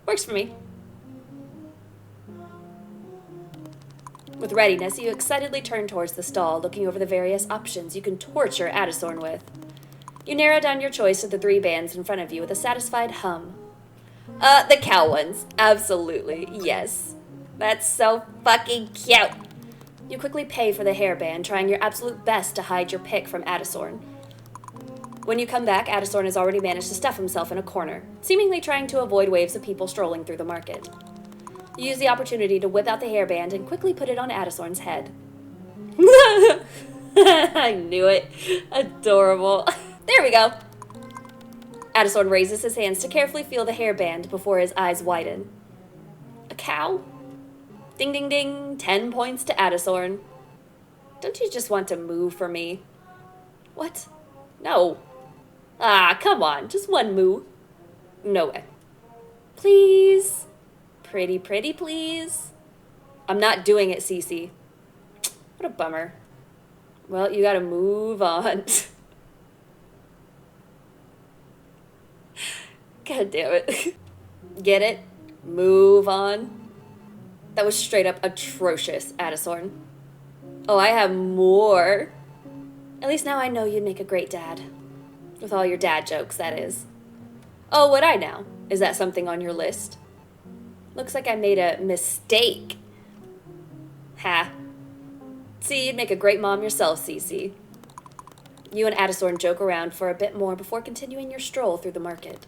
Works for me. With readiness, you excitedly turn towards the stall, looking over the various options you can torture Addison with. You narrow down your choice to the 3 bands in front of you with a satisfied hum. The cow ones. Absolutely, yes. That's so fucking cute. You quickly pay for the hairband, trying your absolute best to hide your pick from Addison. When you come back, Addison has already managed to stuff himself in a corner, seemingly trying to avoid waves of people strolling through the market. You use the opportunity to whip out the hairband and quickly put it on Addison's head. I knew it. Adorable. There we go. Addison raises his hands to carefully feel the hairband before his eyes widen. A cow? Ding, ding, ding. 10 points to Addison. Don't you just want to move for me? What? No. Ah, come on. Just one moo. No way. Please. Pretty, please. I'm not doing it, Cece. What a bummer. Well, you gotta move on. God damn it. Get it? Move on. That was straight up atrocious, Addison. Oh, I have more. At least now I know you'd make a great dad. With all your dad jokes, that is. Oh, would I now? Is that something on your list? Looks like I made a mistake. Ha. See, you'd make a great mom yourself, Cece. You and Addison joke around for a bit more before continuing your stroll through the market.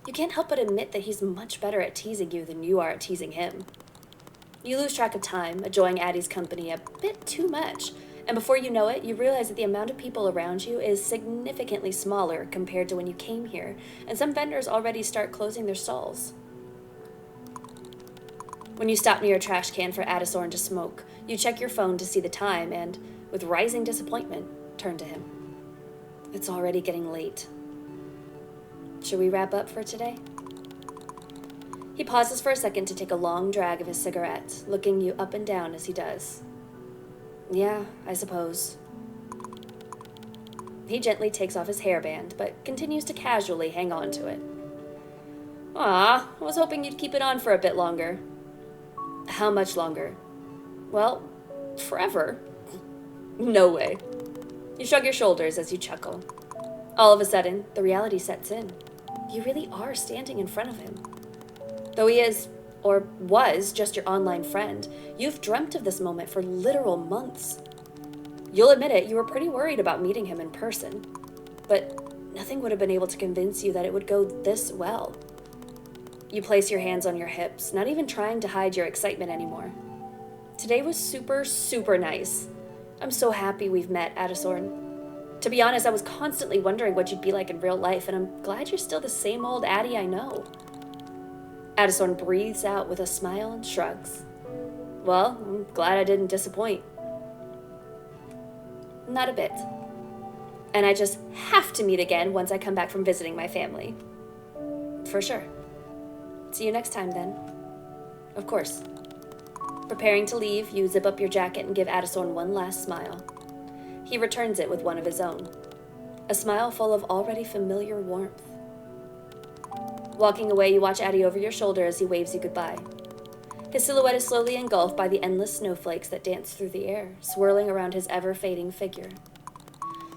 You can't help but admit that he's much better at teasing you than you are at teasing him. You lose track of time, enjoying Addie's company a bit too much, and before you know it, you realize that the amount of people around you is significantly smaller compared to when you came here, and some vendors already start closing their stalls. When you stop near a trash can for Addison to smoke, you check your phone to see the time and, with rising disappointment, turn to him. It's already getting late. Should we wrap up for today? He pauses for a second to take a long drag of his cigarette, looking you up and down as he does. Yeah, I suppose. He gently takes off his hairband, but continues to casually hang on to it. Ah, I was hoping you'd keep it on for a bit longer. How much longer? Well, forever. No way. You shrug your shoulders as you chuckle. All of a sudden, the reality sets in. You really are standing in front of him. Though he is, or was, just your online friend, you've dreamt of this moment for literal months. You'll admit it, you were pretty worried about meeting him in person. But nothing would have been able to convince you that it would go this well. You place your hands on your hips, not even trying to hide your excitement anymore. Today was super, super nice. I'm so happy we've met, Addison. To be honest, I was constantly wondering what you'd be like in real life, and I'm glad you're still the same old Addie I know. Addison breathes out with a smile and shrugs. Well, I'm glad I didn't disappoint. Not a bit. And I just have to meet again once I come back from visiting my family. For sure. See you next time, then. Of course. Preparing to leave, you zip up your jacket and give Addison one last smile. He returns it with one of his own. A smile full of already familiar warmth. Walking away, you watch Addie over your shoulder as he waves you goodbye. His silhouette is slowly engulfed by the endless snowflakes that dance through the air, swirling around his ever-fading figure.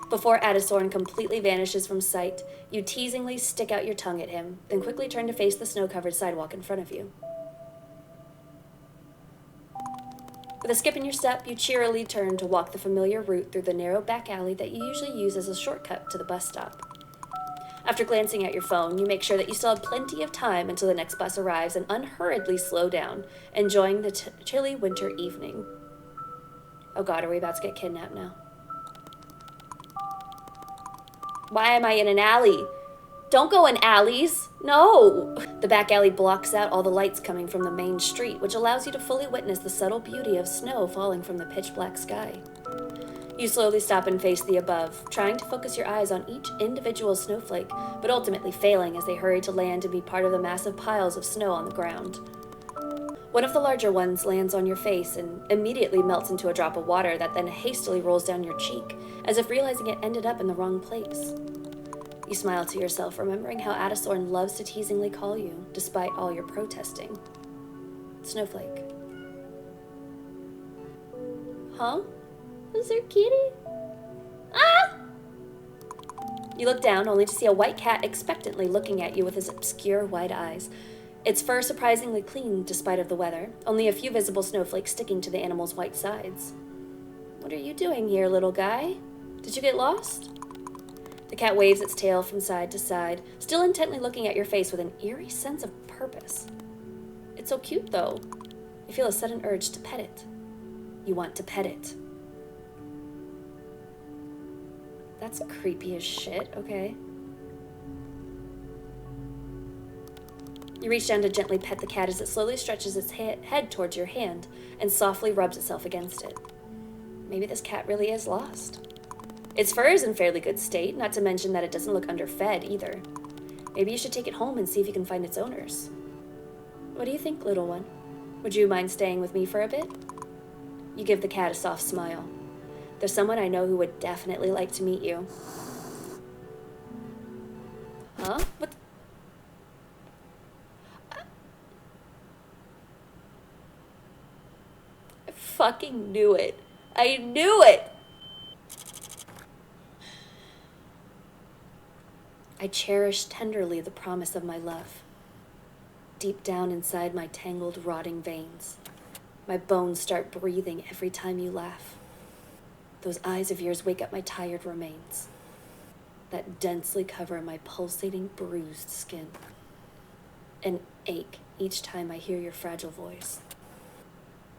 Before Addison completely vanishes from sight, you teasingly stick out your tongue at him, then quickly turn to face the snow-covered sidewalk in front of you. With a skip in your step, you cheerily turn to walk the familiar route through the narrow back alley that you usually use as a shortcut to the bus stop. After glancing at your phone, you make sure that you still have plenty of time until the next bus arrives and unhurriedly slow down, enjoying the chilly winter evening. Oh God, are we about to get kidnapped now? Why am I in an alley? Don't go in alleys. No. The back alley blocks out all the lights coming from the main street, which allows you to fully witness the subtle beauty of snow falling from the pitch black sky. You slowly stop and face the above, trying to focus your eyes on each individual snowflake, but ultimately failing as they hurry to land and be part of the massive piles of snow on the ground. One of the larger ones lands on your face and immediately melts into a drop of water that then hastily rolls down your cheek, as if realizing it ended up in the wrong place. You smile to yourself, remembering how Addison loves to teasingly call you, despite all your protesting. Snowflake. Huh? Is there a kitty? Ah! You look down, only to see a white cat expectantly looking at you with his obscure white eyes. Its fur surprisingly clean despite of the weather, only a few visible snowflakes sticking to the animal's white sides. What are you doing here, little guy? Did you get lost? The cat waves its tail from side to side, still intently looking at your face with an eerie sense of purpose. It's so cute, though. You feel a sudden urge to pet it. You want to pet it. That's creepy as shit, okay? You reach down to gently pet the cat as it slowly stretches its head towards your hand and softly rubs itself against it. Maybe this cat really is lost. Its fur is in fairly good state, not to mention that it doesn't look underfed either. Maybe you should take it home and see if you can find its owners. What do you think, little one? Would you mind staying with me for a bit? You give the cat a soft smile. There's someone I know who would definitely like to meet you. Huh? What? I fucking knew it. I knew it! I cherish tenderly the promise of my love. Deep down inside my tangled, rotting veins, my bones start breathing every time you laugh. Those eyes of yours wake up my tired remains that densely cover my pulsating, bruised skin. An ache each time I hear your fragile voice.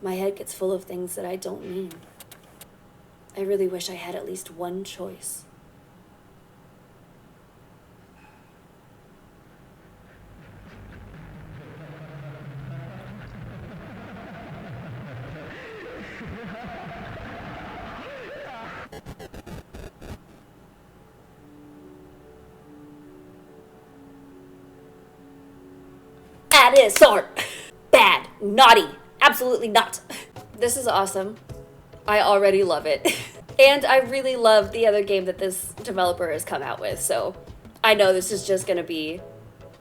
My head gets full of things that I don't mean. I really wish I had at least one choice. That is art. Bad. Naughty. Absolutely not. This is awesome. I already love it. And I really love the other game that this developer has come out with, so I know this is just gonna be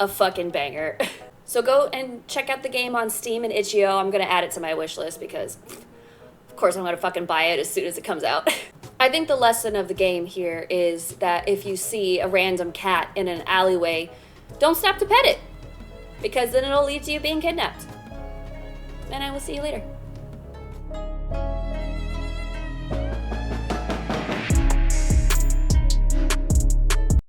a fucking banger. So go and check out the game on Steam and itch.io. I'm gonna add it to my wish list because, of course, I'm gonna fucking buy it as soon as it comes out. I think the lesson of the game here is that if you see a random cat in an alleyway, don't stop to pet it, because then it'll lead to you being kidnapped. And I will see you later.